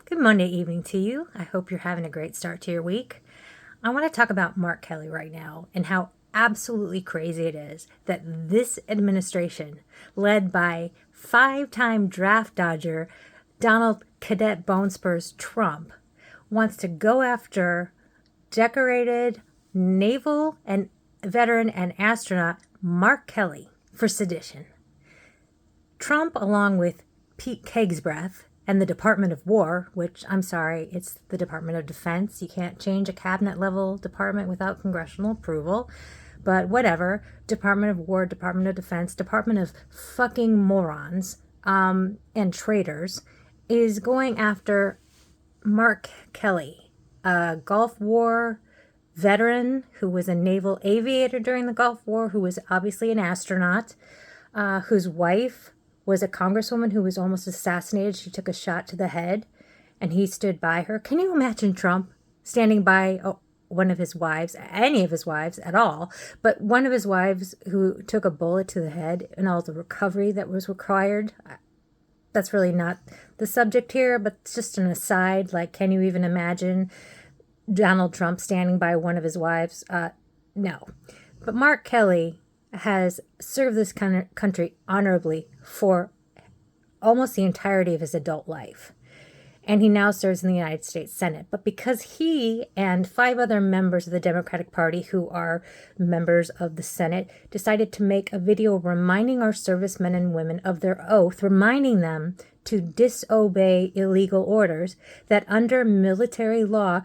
Good Monday evening to you. I hope you're having a great start to your week. I want to talk about Mark Kelly right now and how absolutely crazy it is that this administration, led by five-time draft dodger Donald Cadet Bonespurs Trump, wants to go after decorated naval and veteran and astronaut Mark Kelly for sedition. Trump, along with Pete Kegsbreath and the Department of War, which, I'm sorry, it's the Department of Defense. You can't change a cabinet level department without congressional approval. But whatever, Department of War, Department of Defense, Department of fucking morons and traitors, is going after Mark Kelly, a Gulf War veteran who was a naval aviator during the Gulf War, who was obviously an astronaut, whose wife was a congresswoman who was almost assassinated. She took a shot to the head, and he stood by her. Can you imagine Trump standing by one of his wives, any of his wives at all, but one of his wives who took a bullet to the head and all the recovery that was required? That's really not the subject here, but it's just an aside. Like, can you even imagine Donald Trump standing by one of his wives? No. But Mark Kelly has served this country honorably for almost the entirety of his adult life. And he now serves in the United States Senate. But because he and five other members of the Democratic Party who are members of the Senate decided to make a video reminding our servicemen and women of their oath, reminding them to disobey illegal orders, that under military law,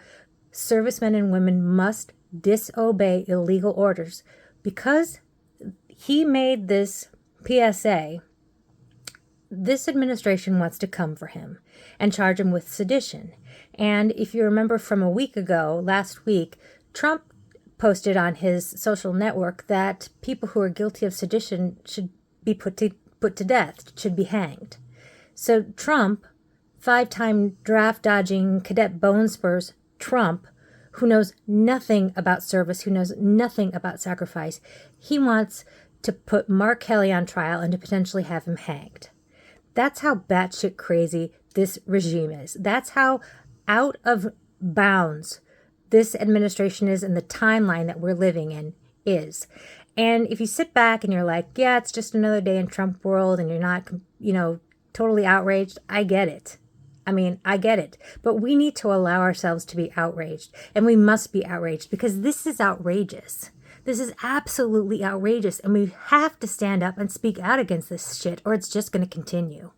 servicemen and women must disobey illegal orders. Because he made this PSA, this administration wants to come for him and charge him with sedition. And if you remember from a week ago, last week, Trump posted on his social network that people who are guilty of sedition should be put to death, should be hanged. So Trump, five-time draft-dodging Cadet Bonespurs Trump, who knows nothing about service, who knows nothing about sacrifice, he wants to put Mark Kelly on trial and to potentially have him hanged. That's how batshit crazy this regime is. That's how out of bounds this administration is, and the timeline that we're living in is. And if you sit back and you're like, yeah, it's just another day in Trump world, and you're not, totally outraged, I get it. I get it. But we need to allow ourselves to be outraged. And we must be outraged because this is outrageous. This is absolutely outrageous. And we have to stand up and speak out against this shit, or it's just going to continue.